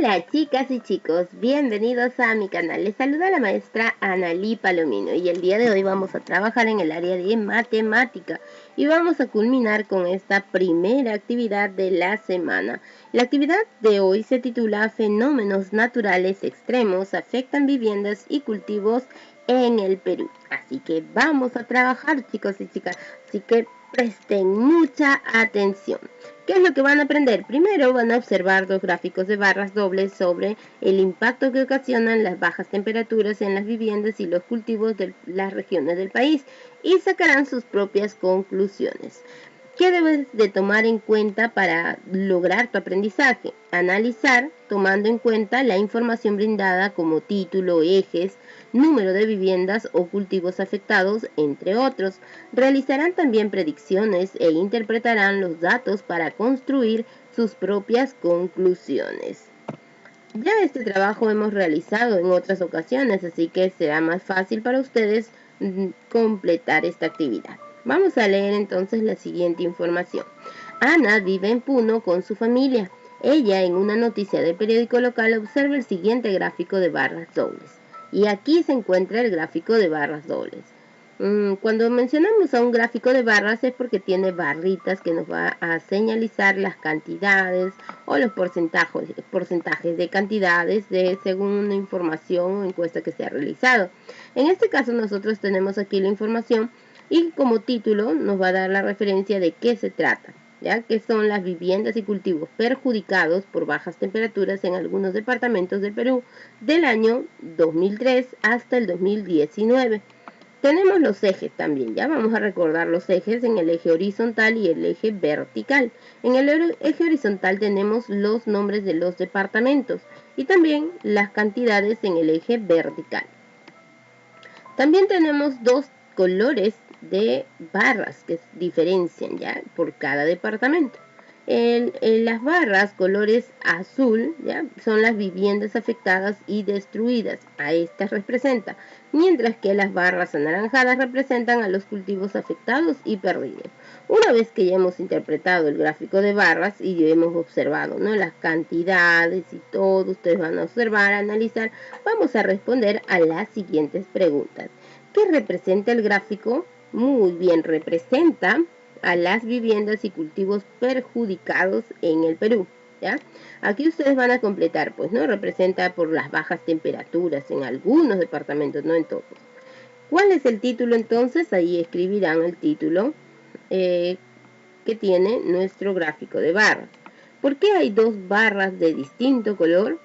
Hola chicas y chicos, bienvenidos a mi canal. Les saluda la maestra Analí Palomino y el día de hoy vamos a trabajar en el área de matemática y vamos a culminar con esta primera actividad de la semana. La actividad de hoy se titula Fenómenos naturales extremos afectan viviendas y cultivos en el Perú. Así que vamos a trabajar, chicos y chicas, así que presten mucha atención. ¿Qué es lo que van a aprender? Primero van a observar dos gráficos de barras dobles sobre el impacto que ocasionan las bajas temperaturas en las viviendas y los cultivos de las regiones del país y sacarán sus propias conclusiones. ¿Qué debes de tomar en cuenta para lograr tu aprendizaje? Analizar, tomando en cuenta la información brindada como título, ejes, número de viviendas o cultivos afectados, entre otros. Realizarán también predicciones e interpretarán los datos para construir sus propias conclusiones. Ya este trabajo hemos realizado en otras ocasiones, así que será más fácil para ustedes completar esta actividad. Vamos a leer entonces la siguiente información. Ana vive en Puno con su familia. Ella, en una noticia del periódico local, observa el siguiente gráfico de barras dobles. Y aquí se encuentra el gráfico de barras dobles. Cuando mencionamos a un gráfico de barras es porque tiene barritas que nos va a señalizar las cantidades o los porcentajes de cantidades según una información o encuesta que se ha realizado. En este caso nosotros tenemos aquí la información y como título nos va a dar la referencia de qué se trata, ya que son las viviendas y cultivos perjudicados por bajas temperaturas en algunos departamentos del Perú del año 2003 hasta el 2019. Tenemos los ejes también, ya vamos a recordar los ejes en el eje horizontal y el eje vertical. En el eje horizontal tenemos los nombres de los departamentos y también las cantidades en el eje vertical. También tenemos dos colores de barras que diferencian ya por cada departamento. Las barras colores azul ¿ya? Son las viviendas afectadas y destruidas, a estas representa, mientras que las barras anaranjadas representan a los cultivos afectados y perdidos. Una vez que ya hemos interpretado el gráfico de barras y ya hemos observado las cantidades y todo, ustedes van a observar, analizar, vamos a responder a las siguientes preguntas. ¿Qué representa el gráfico? Muy bien, representa a las viviendas y cultivos perjudicados en el Perú. ¿Ya? Aquí ustedes van a completar, pues, ¿no? Representa por las bajas temperaturas en algunos departamentos, no en todos. ¿Cuál es el título entonces? Ahí escribirán el título que tiene nuestro gráfico de barras. ¿Por qué hay dos barras de distinto color?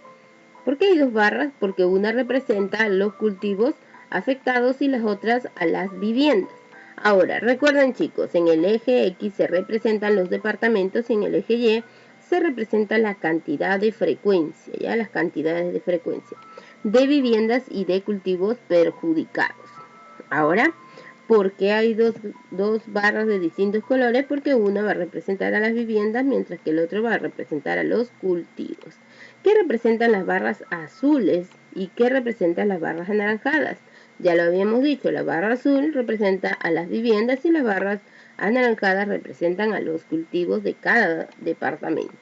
¿Por qué hay dos barras? Porque una representa a los cultivos afectados y las otras a las viviendas. Ahora, recuerden chicos, en el eje X se representan los departamentos y en el eje Y se representa la cantidad de frecuencia, ya las cantidades de frecuencia de viviendas y de cultivos perjudicados. Ahora, ¿por qué hay dos barras de distintos colores? Porque una va a representar a las viviendas mientras que el otro va a representar a los cultivos. ¿Qué representan las barras azules y qué representan las barras anaranjadas? Ya lo habíamos dicho, la barra azul representa a las viviendas y las barras anaranjadas representan a los cultivos de cada departamento.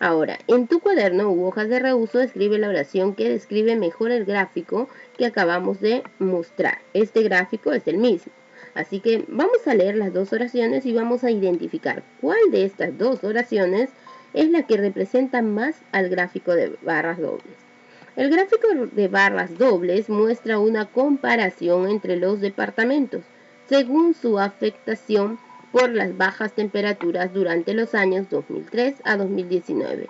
Ahora, en tu cuaderno u hojas de reuso escribe la oración que describe mejor el gráfico que acabamos de mostrar. Este gráfico es el mismo. Así que vamos a leer las dos oraciones y vamos a identificar cuál de estas dos oraciones es la que representa más al gráfico de barras dobles. El gráfico de barras dobles muestra una comparación entre los departamentos según su afectación por las bajas temperaturas durante los años 2003 a 2019.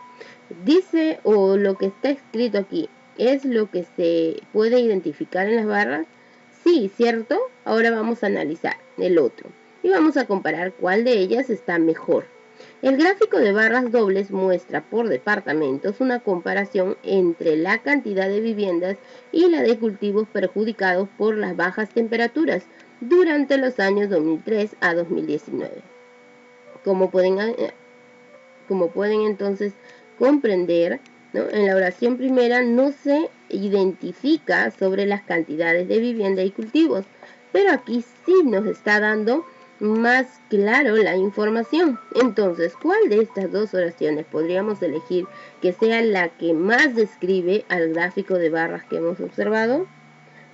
Dice, o lo que está escrito aquí, ¿es lo que se puede identificar en las barras? Sí, ¿cierto? Ahora vamos a analizar el otro y vamos a comparar cuál de ellas está mejor. El gráfico de barras dobles muestra por departamentos una comparación entre la cantidad de viviendas y la de cultivos perjudicados por las bajas temperaturas durante los años 2003 a 2019. Como pueden entonces comprender, ¿no? En la oración primera no se identifica sobre las cantidades de vivienda y cultivos, pero aquí sí nos está dando más claro la información. Entonces, ¿cuál de estas dos oraciones podríamos elegir que sea la que más describe al gráfico de barras que hemos observado?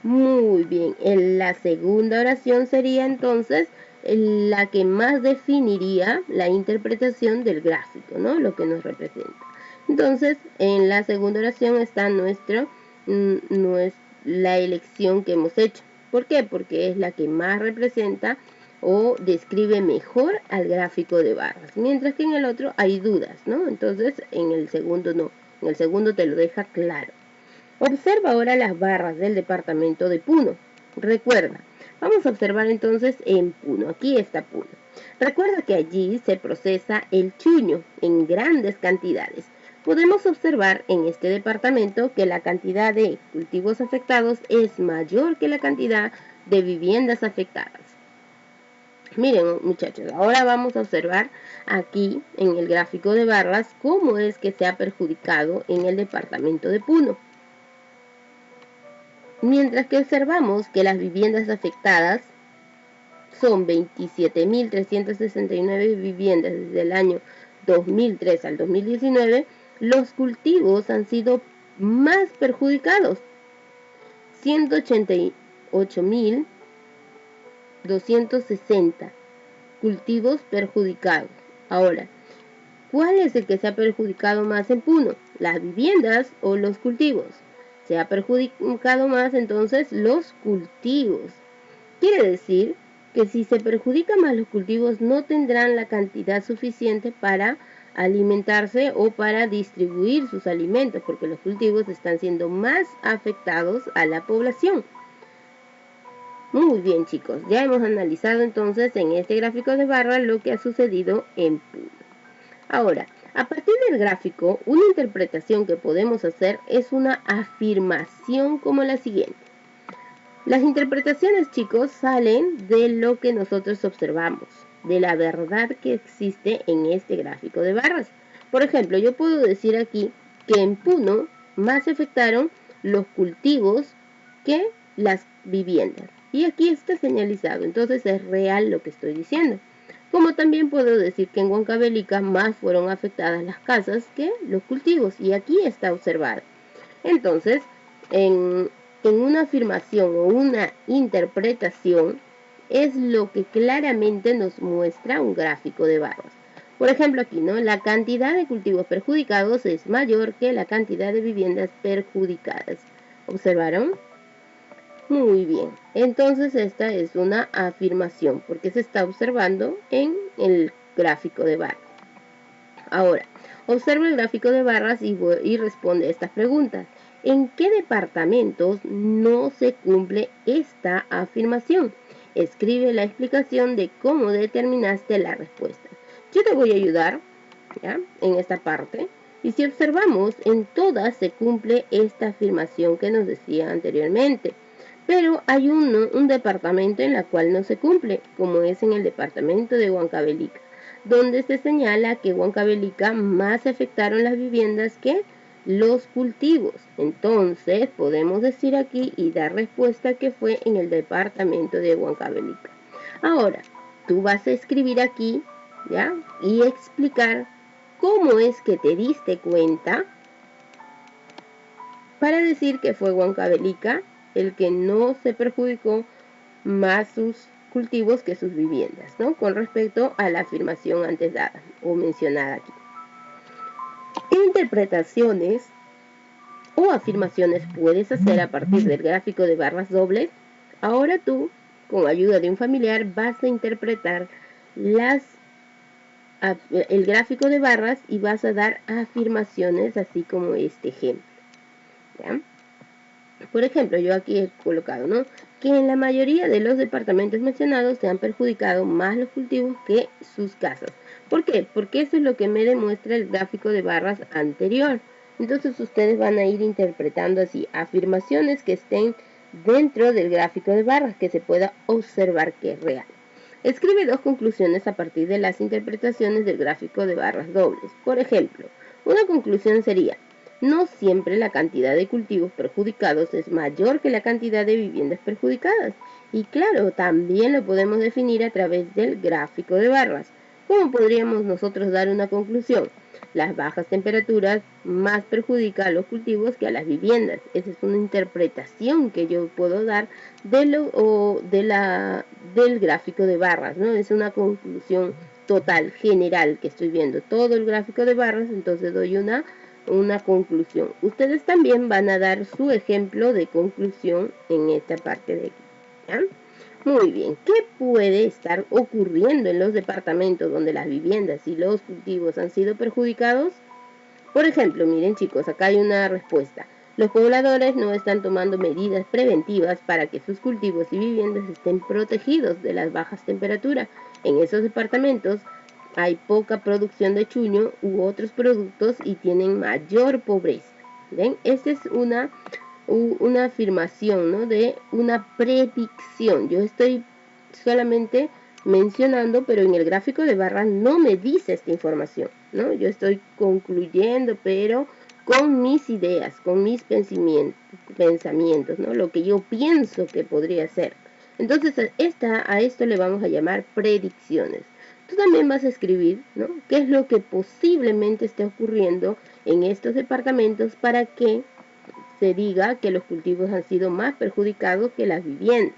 Muy bien, la segunda oración sería entonces la que más definiría la interpretación del gráfico, ¿no? Lo que nos representa. Entonces, en la segunda oración está la elección que hemos hecho. ¿Por qué? Porque es la que más representa o describe mejor al gráfico de barras, mientras que en el otro hay dudas, ¿no? Entonces, en el segundo no, en el segundo te lo deja claro. Observa ahora las barras del departamento de Puno. Recuerda, vamos a observar entonces en Puno. Aquí está Puno. Recuerda que allí se procesa el chuño en grandes cantidades. Podemos observar en este departamento que la cantidad de cultivos afectados es mayor que la cantidad de viviendas afectadas. Miren, muchachos, ahora vamos a observar aquí en el gráfico de barras cómo es que se ha perjudicado en el departamento de Puno. Mientras que observamos que las viviendas afectadas son 27.369 viviendas desde el año 2003 al 2019, los cultivos han sido más perjudicados, 188.260 cultivos perjudicados. Ahora, ¿cuál es el que se ha perjudicado más en Puno? ¿Las viviendas o los cultivos? Se ha perjudicado más entonces los cultivos. Quiere decir que si se perjudican más los cultivos no tendrán la cantidad suficiente para alimentarse o para distribuir sus alimentos, porque los cultivos están siendo más afectados a la población. Muy bien, chicos, ya hemos analizado entonces en este gráfico de barra lo que ha sucedido en Puno. Ahora, a partir del gráfico, una interpretación que podemos hacer es una afirmación como la siguiente. Las interpretaciones, chicos, salen de lo que nosotros observamos, de la verdad que existe en este gráfico de barras. Por ejemplo, yo puedo decir aquí que en Puno más se afectaron los cultivos que las viviendas. Y aquí está señalizado, entonces es real lo que estoy diciendo. Como también puedo decir que en Huancavelica más fueron afectadas las casas que los cultivos. Y aquí está observado. Entonces, en una afirmación o una interpretación es lo que claramente nos muestra un gráfico de barras. Por ejemplo aquí, ¿no? La cantidad de cultivos perjudicados es mayor que la cantidad de viviendas perjudicadas. ¿Observaron? Muy bien, entonces esta es una afirmación porque se está observando en el gráfico de barras. Ahora, observa el gráfico de barras y responde a estas preguntas. ¿En qué departamentos no se cumple esta afirmación? Escribe la explicación de cómo determinaste la respuesta. Yo te voy a ayudar, ¿ya?, en esta parte. Y si observamos, en todas se cumple esta afirmación que nos decía anteriormente. Pero hay un departamento en la cual no se cumple, como es en el departamento de Huancavelica, donde se señala que Huancavelica más afectaron las viviendas que los cultivos. Entonces podemos decir aquí y dar respuesta que fue en el departamento de Huancavelica. Ahora, tú vas a escribir aquí, ¿ya?, y explicar cómo es que te diste cuenta para decir que fue Huancavelica el que no se perjudicó más sus cultivos que sus viviendas, ¿no?, con respecto a la afirmación antes dada o mencionada aquí. ¿Qué interpretaciones o afirmaciones puedes hacer a partir del gráfico de barras dobles? Ahora tú, con ayuda de un familiar, vas a interpretar el gráfico de barras y vas a dar afirmaciones así como este ejemplo, ¿ya? Por ejemplo, yo aquí he colocado, ¿no?, que en la mayoría de los departamentos mencionados se han perjudicado más los cultivos que sus casas. ¿Por qué? Porque eso es lo que me demuestra el gráfico de barras anterior. Entonces ustedes van a ir interpretando así afirmaciones que estén dentro del gráfico de barras, que se pueda observar que es real. Escribe dos conclusiones a partir de las interpretaciones del gráfico de barras dobles. Por ejemplo, una conclusión sería: no siempre la cantidad de cultivos perjudicados es mayor que la cantidad de viviendas perjudicadas. Y claro, también lo podemos definir a través del gráfico de barras. ¿Cómo podríamos nosotros dar una conclusión? Las bajas temperaturas más perjudican a los cultivos que a las viviendas. Esa es una interpretación que yo puedo dar del gráfico de barras, ¿no? Es una conclusión total, general, que estoy viendo todo el gráfico de barras, entonces doy una conclusión. Ustedes también van a dar su ejemplo de conclusión en esta parte de aquí. ¿Ya? Muy bien, ¿qué puede estar ocurriendo en los departamentos donde las viviendas y los cultivos han sido perjudicados? Por ejemplo, miren chicos, acá hay una respuesta. Los pobladores no están tomando medidas preventivas para que sus cultivos y viviendas estén protegidos de las bajas temperaturas. En esos departamentos hay poca producción de chuño u otros productos y tienen mayor pobreza. ¿Ven? Esta es una afirmación, ¿no? De una predicción. Yo estoy solamente mencionando, pero en el gráfico de barras no me dice esta información, ¿no? Yo estoy concluyendo, pero con mis ideas, con mis pensamientos, ¿no? Lo que yo pienso que podría ser. Entonces, a esto le vamos a llamar predicciones. Tú también vas a escribir, ¿no? ¿Qué es lo que posiblemente esté ocurriendo en estos departamentos para que se diga que los cultivos han sido más perjudicados que las viviendas?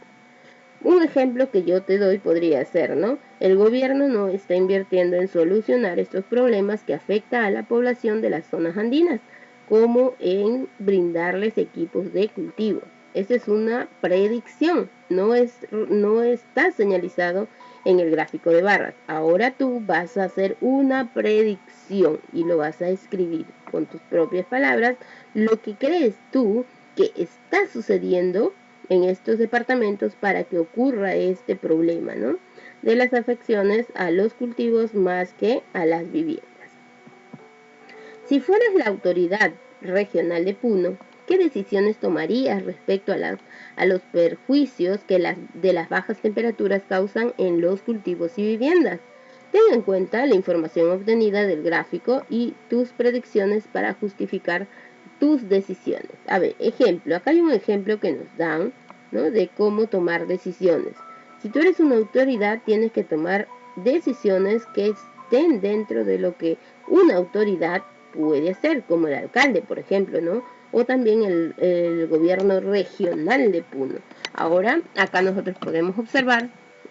Un ejemplo que yo te doy podría ser, ¿no? El gobierno no está invirtiendo en solucionar estos problemas que afectan a la población de las zonas andinas, como en brindarles equipos de cultivo. Esa es una predicción, no está señalizado en el gráfico de barras. Ahora tú vas a hacer una predicción y lo vas a escribir con tus propias palabras, lo que crees tú que está sucediendo en estos departamentos para que ocurra este problema, ¿no? De las afecciones a los cultivos más que a las viviendas. Si fueras la autoridad regional de Puno, ¿qué decisiones tomarías respecto a los perjuicios que de las bajas temperaturas causan en los cultivos y viviendas? Ten en cuenta la información obtenida del gráfico y tus predicciones para justificar tus decisiones. A ver, ejemplo, acá hay un ejemplo que nos dan, ¿no? De cómo tomar decisiones. Si tú eres una autoridad, tienes que tomar decisiones que estén dentro de lo que una autoridad puede hacer, como el alcalde, por ejemplo, ¿no? O también el gobierno regional de Puno. Ahora, acá nosotros podemos observar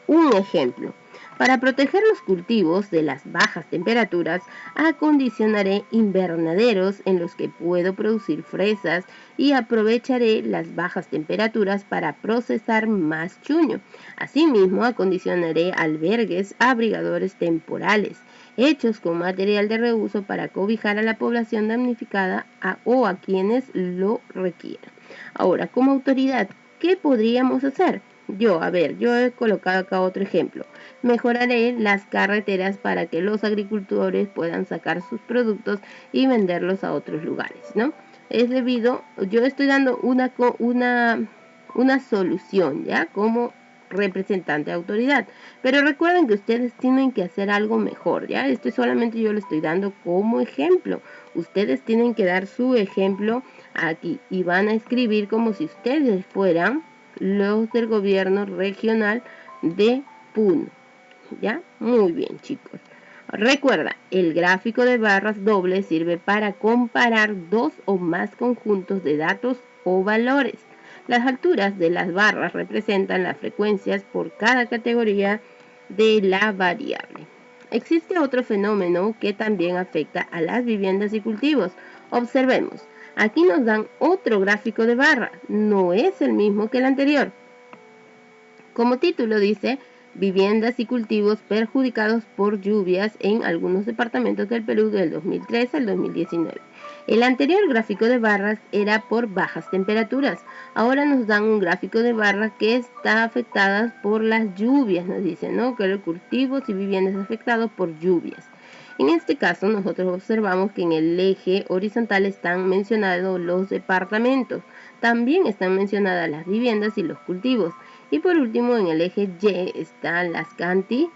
un ejemplo. Para proteger los cultivos de las bajas temperaturas, acondicionaré invernaderos en los que puedo producir fresas y aprovecharé las bajas temperaturas para procesar más chuño. Asimismo, acondicionaré albergues abrigadores temporales, hechos con material de reuso para cobijar a la población damnificada o a quienes lo requieran. Ahora, como autoridad, ¿qué podríamos hacer? Yo he colocado acá otro ejemplo. Mejoraré las carreteras para que los agricultores puedan sacar sus productos y venderlos a otros lugares, ¿no? Yo estoy dando una solución, ¿ya? Como representante de autoridad. Pero recuerden que ustedes tienen que hacer algo mejor, ¿ya? Esto solamente yo lo estoy dando como ejemplo. Ustedes tienen que dar su ejemplo aquí y van a escribir como si ustedes fueran los del gobierno regional de Puno. ¿Ya? Muy bien, chicos. Recuerda, el gráfico de barras dobles sirve para comparar dos o más conjuntos de datos o valores. Las alturas de las barras representan las frecuencias por cada categoría de la variable. Existe otro fenómeno que también afecta a las viviendas y cultivos. Observemos, aquí nos dan otro gráfico de barra, no es el mismo que el anterior. Como título dice, viviendas y cultivos perjudicados por lluvias en algunos departamentos del Perú del 2013 al 2019. El anterior gráfico de barras era por bajas temperaturas. Ahora nos dan un gráfico de barras que está afectadas por las lluvias, nos dicen, ¿no? Que los cultivos y viviendas afectados por lluvias. En este caso, nosotros observamos que en el eje horizontal están mencionados los departamentos. También están mencionadas las viviendas y los cultivos. Y por último, en el eje Y están las cantidades.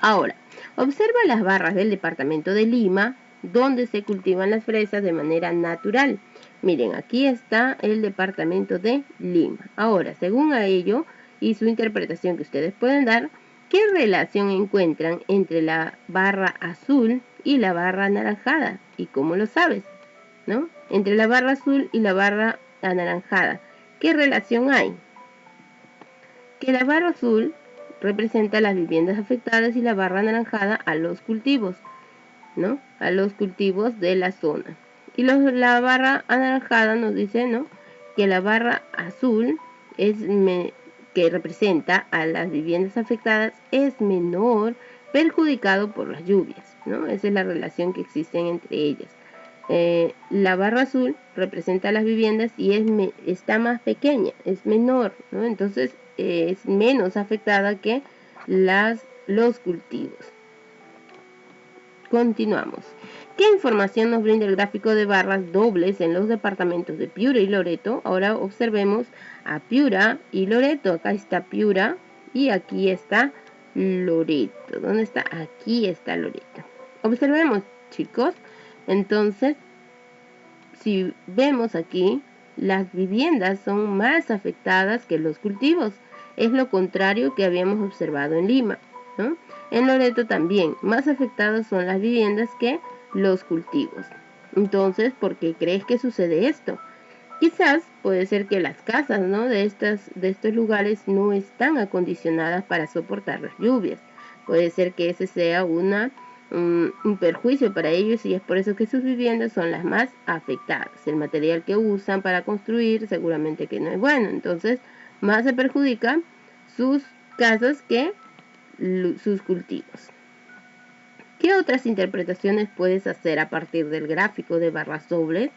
Ahora, observa las barras del departamento de Lima, donde se cultivan las fresas de manera natural. Miren, aquí está el departamento de Lima. Ahora, según a ello, y su interpretación que ustedes pueden dar. ¿Qué relación encuentran entre la barra azul y la barra anaranjada? ¿Y cómo lo sabes? ¿No? Entre la barra azul y la barra anaranjada, ¿qué relación hay? Que la barra azul representa las viviendas afectadas y la barra anaranjada a los cultivos, ¿no? A los cultivos de la zona. Y la barra anaranjada nos dice, ¿no?, que la barra azul que representa a las viviendas afectadas es menor perjudicado por las lluvias, ¿no? Esa es la relación que existe entre ellas. La barra azul representa las viviendas y está más pequeña, es menor, ¿no? Entonces es menos afectada que los cultivos. Continuamos. ¿Qué información nos brinda el gráfico de barras dobles en los departamentos de Piura y Loreto? Ahora observemos a Piura y Loreto. Acá está Piura y aquí está Loreto. ¿Dónde está? Aquí está Loreto. Observemos, chicos. Entonces, si vemos aquí, las viviendas son más afectadas que los cultivos. Es lo contrario que habíamos observado en Lima, ¿no? En Loreto también, más afectadas son las viviendas que los cultivos. Entonces, ¿por qué crees que sucede esto? Quizás puede ser que las casas, ¿no?, de estos lugares no están acondicionadas para soportar las lluvias. Puede ser que ese sea un perjuicio para ellos y es por eso que sus viviendas son las más afectadas. El material que usan para construir seguramente que no es bueno, entonces más se perjudican sus casas que sus cultivos. ¿Qué otras interpretaciones puedes hacer a partir del gráfico de barras dobles?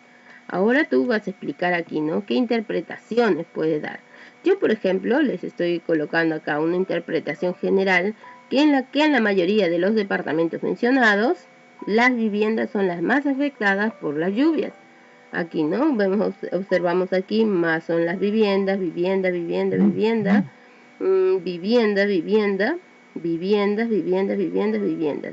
Ahora tú vas a explicar aquí, ¿no?, qué interpretaciones puede dar. Yo, por ejemplo, les estoy colocando acá una interpretación general que en la mayoría de los departamentos mencionados, las viviendas son las más afectadas por las lluvias. Aquí, ¿no? Observamos aquí, más son las viviendas, viviendas,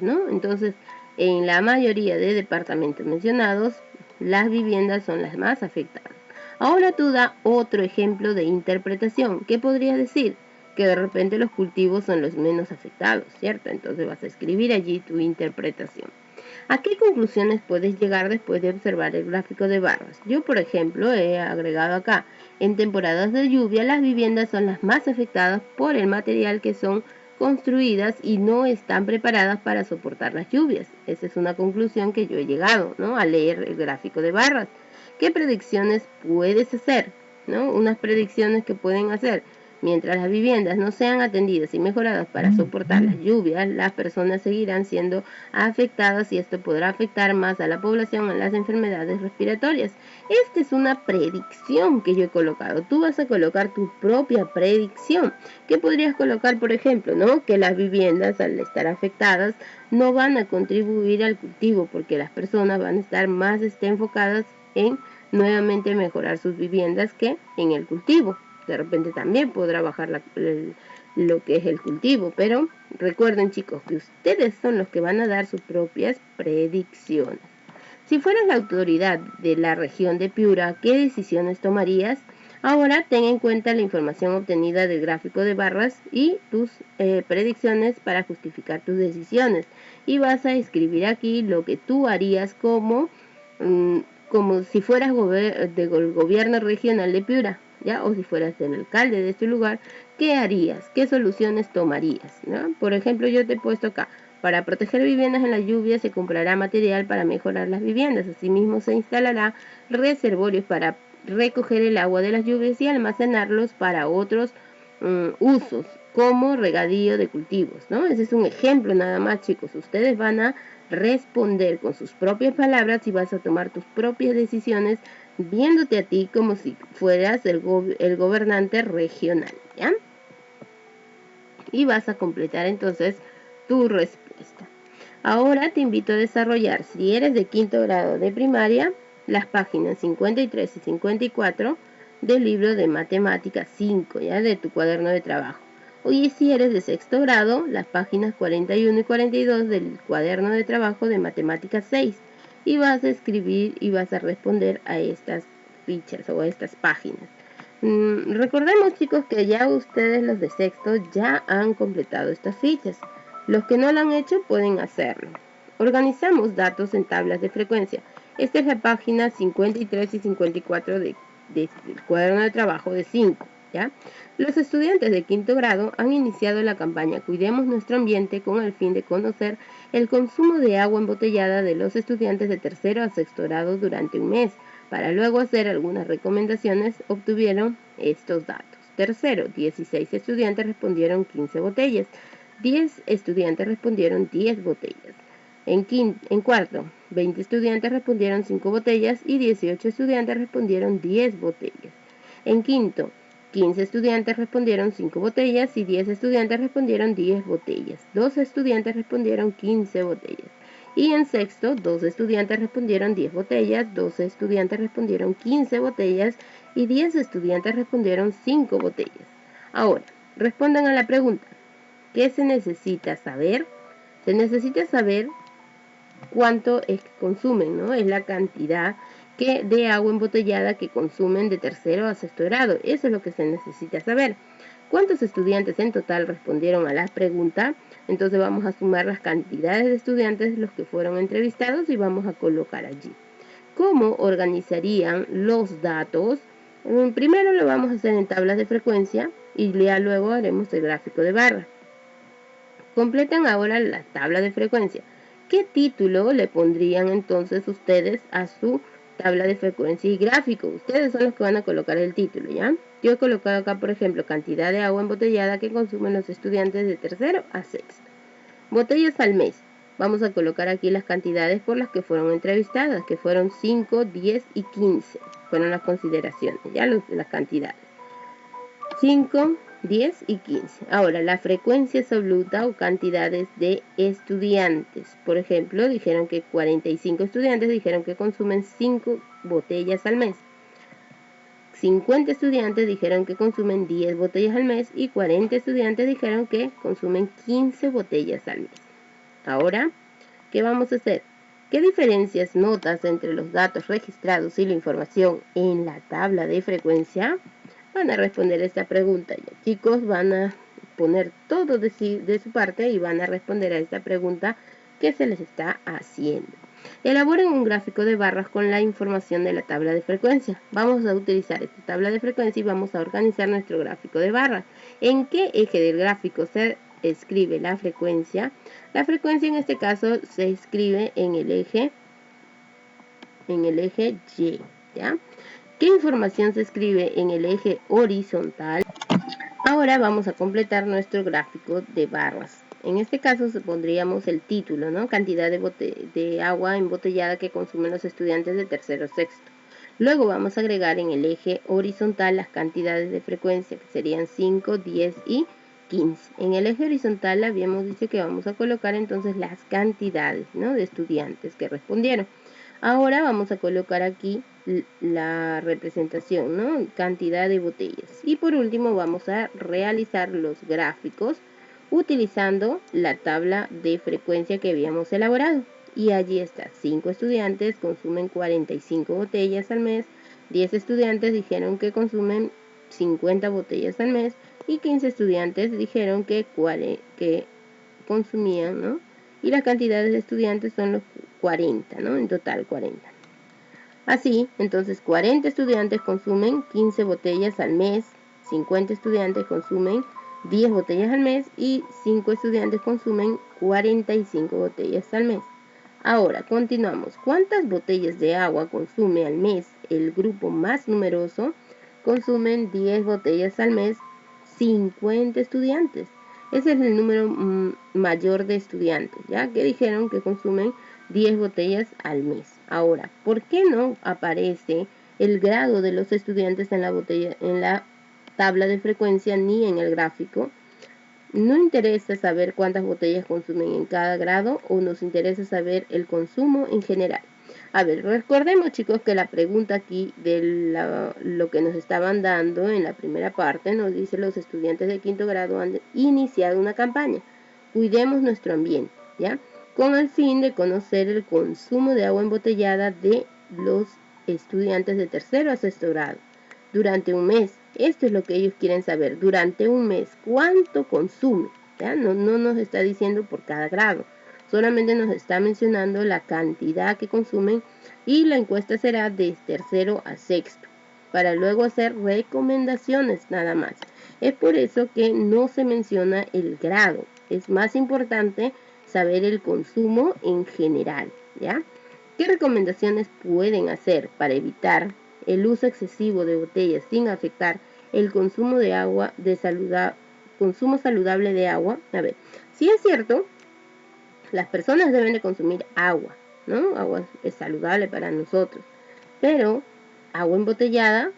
¿no? Entonces, en la mayoría de departamentos mencionados, las viviendas son las más afectadas. Ahora tú da otro ejemplo de interpretación. ¿Qué podrías decir? Que de repente los cultivos son los menos afectados, ¿cierto? Entonces vas a escribir allí tu interpretación. ¿A qué conclusiones puedes llegar después de observar el gráfico de barras? Yo, por ejemplo, he agregado acá, en temporadas de lluvia las viviendas son las más afectadas por el material que son construidas y no están preparadas para soportar las lluvias. Esa es una conclusión que yo he llegado, ¿no?, al leer el gráfico de barras. ¿Qué predicciones puedes hacer? ¿No? Unas predicciones que pueden hacer. Mientras las viviendas no sean atendidas y mejoradas para soportar las lluvias, las personas seguirán siendo afectadas y esto podrá afectar más a la población en las enfermedades respiratorias. Esta es una predicción que yo he colocado. Tú vas a colocar tu propia predicción. ¿Qué podrías colocar, por ejemplo, ¿no? Que las viviendas, al estar afectadas, no van a contribuir al cultivo porque las personas van a estar más enfocadas en nuevamente mejorar sus viviendas que en el cultivo. De repente también podrá bajar lo que es el cultivo, pero recuerden, chicos, que ustedes son los que van a dar sus propias predicciones. Si fueras la autoridad de la región de Piura, ¿qué decisiones tomarías? Ahora ten en cuenta la información obtenida del gráfico de barras y tus predicciones para justificar tus decisiones. Y vas a escribir aquí lo que tú harías como si fueras del gobierno regional de Piura, ¿ya? O si fueras el alcalde de este lugar, ¿qué harías? ¿Qué soluciones tomarías? ¿No? Por ejemplo, yo te he puesto acá, para proteger viviendas en la lluvia se comprará material para mejorar las viviendas. Asimismo, se instalará reservorios para recoger el agua de las lluvias y almacenarlos para otros usos, como regadío de cultivos, ¿no? Ese es un ejemplo nada más, chicos. Ustedes van a responder con sus propias palabras y vas a tomar tus propias decisiones viéndote a ti como si fueras el gobernante regional, ¿ya? Y vas a completar entonces tu respuesta. Ahora te invito a desarrollar, si eres de quinto grado de primaria, las páginas 53 y 54 del libro de matemáticas 5, ¿ya?, de tu cuaderno de trabajo. Y si eres de sexto grado, las páginas 41 y 42 del cuaderno de trabajo de matemáticas 6. Y vas a escribir y vas a responder a estas fichas o a estas páginas. Recordemos, chicos, que ya ustedes, los de sexto, ya han completado estas fichas. Los que no lo han hecho pueden hacerlo. Organizamos datos en tablas de frecuencia. Esta es la página 53 y 54 del cuaderno de trabajo de 5. ¿ya? Los estudiantes de quinto grado han iniciado la campaña Cuidemos nuestro ambiente con el fin de conocer el consumo de agua embotellada de los estudiantes de tercero a sexto grado durante un mes. Para luego hacer algunas recomendaciones, obtuvieron estos datos. Tercero, 16 estudiantes respondieron 15 botellas. 10 estudiantes respondieron 10 botellas. En cuarto, 20 estudiantes respondieron 5 botellas y 18 estudiantes respondieron 10 botellas. En quinto, 15 estudiantes respondieron 5 botellas y 10 estudiantes respondieron 10 botellas. 2 estudiantes respondieron 15 botellas. Y en sexto, 2 estudiantes respondieron 10 botellas, 12 estudiantes respondieron 15 botellas y 10 estudiantes respondieron 5 botellas. Ahora, respondan a la pregunta. ¿Qué se necesita saber? Se necesita saber cuánto es que consumen, ¿no? Es la cantidad de agua embotellada que consumen de tercero a sexto grado. Eso es lo que se necesita saber. ¿Cuántos estudiantes en total respondieron a la pregunta? Entonces vamos a sumar las cantidades de estudiantes, los que fueron entrevistados, y vamos a colocar allí. ¿Cómo organizarían los datos? Primero lo vamos a hacer en tablas de frecuencia y ya luego haremos el gráfico de barra. Completan ahora la tabla de frecuencia. ¿Qué título le pondrían entonces ustedes a su tabla de frecuencia y gráfico? Ustedes son los que van a colocar el título, ¿ya? Yo he colocado acá, por ejemplo, cantidad de agua embotellada que consumen los estudiantes de tercero a sexto. Botellas al mes. Vamos a colocar aquí las cantidades por las que fueron entrevistadas, que fueron 5, 10 y 15. Fueron las consideraciones, ya las cantidades. 5, 10 y 15. Ahora, la frecuencia absoluta o cantidades de estudiantes. Por ejemplo, dijeron que 45 estudiantes dijeron que consumen 5 botellas al mes. 50 estudiantes dijeron que consumen 10 botellas al mes y 40 estudiantes dijeron que consumen 15 botellas al mes. Ahora, ¿qué vamos a hacer? ¿Qué diferencias notas entre los datos registrados y la información en la tabla de frecuencia? Van a responder esta pregunta. Ya, chicos, van a poner todo de su parte y van a responder a esta pregunta que se les está haciendo. Elaboren un gráfico de barras con la información de la tabla de frecuencia. Vamos a utilizar esta tabla de frecuencia y vamos a organizar nuestro gráfico de barras. ¿En qué eje del gráfico se escribe la frecuencia? La frecuencia en este caso se escribe en el eje Y, ¿ya? ¿Qué información se escribe en el eje horizontal? Ahora vamos a completar nuestro gráfico de barras. En este caso pondríamos el título, ¿no? Cantidad de agua embotellada que consumen los estudiantes de tercero o sexto. Luego vamos a agregar en el eje horizontal las cantidades de frecuencia, que serían 5, 10 y 15. En el eje horizontal habíamos dicho que vamos a colocar entonces las cantidades, ¿no? De estudiantes que respondieron. Ahora vamos a colocar aquí la representación, ¿no? Cantidad de botellas. Y por último vamos a realizar los gráficos utilizando la tabla de frecuencia que habíamos elaborado. Y allí está, 5 estudiantes consumen 45 botellas al mes, 10 estudiantes dijeron que consumen 50 botellas al mes y 15 estudiantes dijeron que consumían, ¿no? Y las cantidades de estudiantes son los 40, ¿no? En total 40. Así, entonces 40 estudiantes consumen 15 botellas al mes, 50 estudiantes consumen 10 botellas al mes y 5 estudiantes consumen 45 botellas al mes. Ahora, continuamos. ¿Cuántas botellas de agua consume al mes el grupo más numeroso? Consumen 10 botellas al mes, 50 estudiantes. Ese es el número mayor de estudiantes, ¿ya? Que dijeron que consumen 10 botellas al mes. Ahora, ¿por qué no aparece el grado de los estudiantes en la tabla de frecuencia ni en el gráfico? No interesa saber cuántas botellas consumen en cada grado o nos interesa saber el consumo en general. A ver, recordemos, chicos, que la pregunta aquí de lo que nos estaban dando en la primera parte nos dice: los estudiantes de quinto grado han iniciado una campaña. Cuidemos nuestro ambiente, ¿ya? Con el fin de conocer el consumo de agua embotellada de los estudiantes de tercero a sexto grado durante un mes. Esto es lo que ellos quieren saber durante un mes, cuánto consume. ¿Ya? No nos está diciendo por cada grado, solamente nos está mencionando la cantidad que consumen y la encuesta será de tercero a sexto, para luego hacer recomendaciones nada más. Es por eso que no se menciona el grado, es más importante saber el consumo en general, ¿ya? ¿Qué recomendaciones pueden hacer para evitar el uso excesivo de botellas sin afectar el consumo de agua, consumo saludable de agua? A ver, si es cierto, las personas deben de consumir agua, ¿no? Agua es saludable para nosotros, pero agua embotellada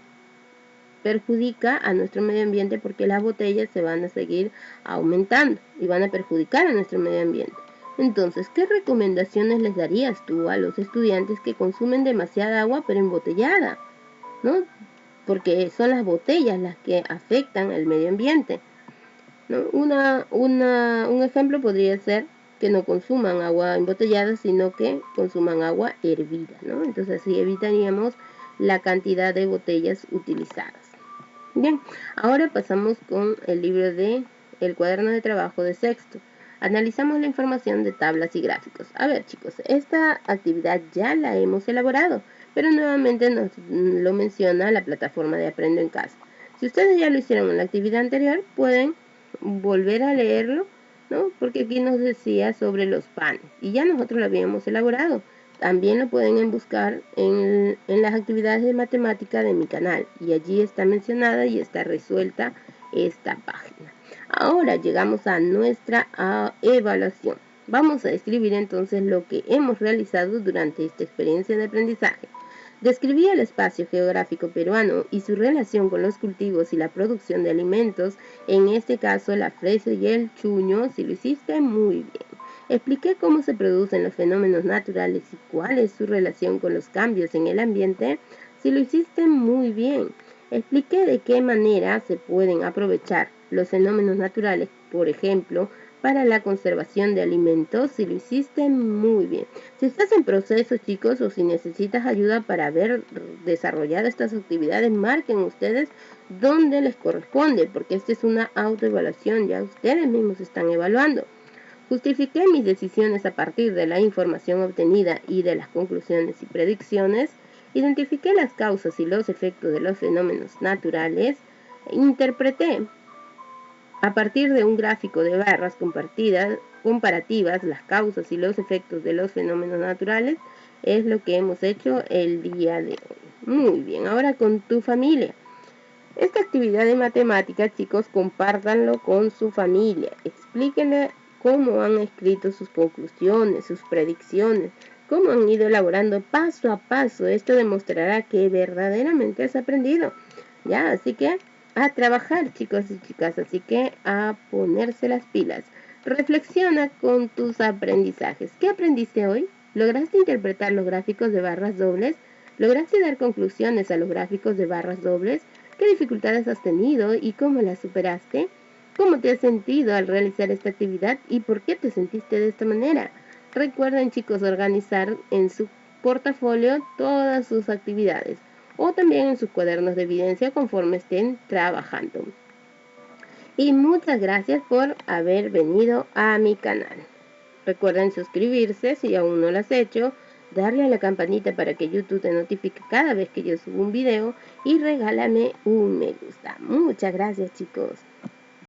perjudica a nuestro medio ambiente porque las botellas se van a seguir aumentando y van a perjudicar a nuestro medio ambiente. Entonces, ¿qué recomendaciones les darías tú a los estudiantes que consumen demasiada agua pero embotellada? ¿No? Porque son las botellas las que afectan al medio ambiente, ¿no? Un ejemplo podría ser que no consuman agua embotellada, sino que consuman agua hervida, ¿no? Entonces así evitaríamos la cantidad de botellas utilizadas. Bien, ahora pasamos con el libro de El cuaderno de trabajo de sexto. Analizamos la información de tablas y gráficos. A ver, chicos, esta actividad ya la hemos elaborado, pero nuevamente nos lo menciona la plataforma de Aprendo en Casa. Si ustedes ya lo hicieron en la actividad anterior, pueden volver a leerlo, ¿no? Porque aquí nos decía sobre los panes y ya nosotros lo habíamos elaborado. También lo pueden buscar en las actividades de matemática de mi canal y allí está mencionada y está resuelta esta página. Ahora llegamos a nuestra evaluación. Vamos a escribir entonces lo que hemos realizado durante esta experiencia de aprendizaje. Describí el espacio geográfico peruano y su relación con los cultivos y la producción de alimentos, en este caso la fresa y el chuño, si lo hiciste muy bien. Expliqué cómo se producen los fenómenos naturales y cuál es su relación con los cambios en el ambiente, si lo hiciste muy bien. Expliqué de qué manera se pueden aprovechar los fenómenos naturales, por ejemplo, para la conservación de alimentos, si lo hiciste muy bien. Si estás en proceso, chicos, o si necesitas ayuda para haber desarrollado estas actividades, marquen ustedes dónde les corresponde, porque esta es una autoevaluación, ya ustedes mismos están evaluando. Justifiqué mis decisiones a partir de la información obtenida y de las conclusiones y predicciones. Identifiqué las causas y los efectos de los fenómenos naturales. Interpreté a partir de un gráfico de barras comparativas las causas y los efectos de los fenómenos naturales. Es lo que hemos hecho el día de hoy. Muy bien, ahora con tu familia. Esta actividad de matemáticas, chicos, compártanlo con su familia. Explíquenle cómo han escrito sus conclusiones, sus predicciones, cómo han ido elaborando paso a paso. Esto demostrará que verdaderamente has aprendido. ¿Ya? Así que a trabajar, chicos y chicas. Así que a ponerse las pilas. Reflexiona con tus aprendizajes. ¿Qué aprendiste hoy? ¿Lograste interpretar los gráficos de barras dobles? ¿Lograste dar conclusiones a los gráficos de barras dobles? ¿Qué dificultades has tenido y cómo las superaste? ¿Cómo te has sentido al realizar esta actividad y por qué te sentiste de esta manera? Recuerden, chicos, organizar en su portafolio todas sus actividades o también en sus cuadernos de evidencia conforme estén trabajando. Y muchas gracias por haber venido a mi canal. Recuerden suscribirse si aún no lo has hecho, darle a la campanita para que YouTube te notifique cada vez que yo subo un video y regálame un me gusta. Muchas gracias, chicos.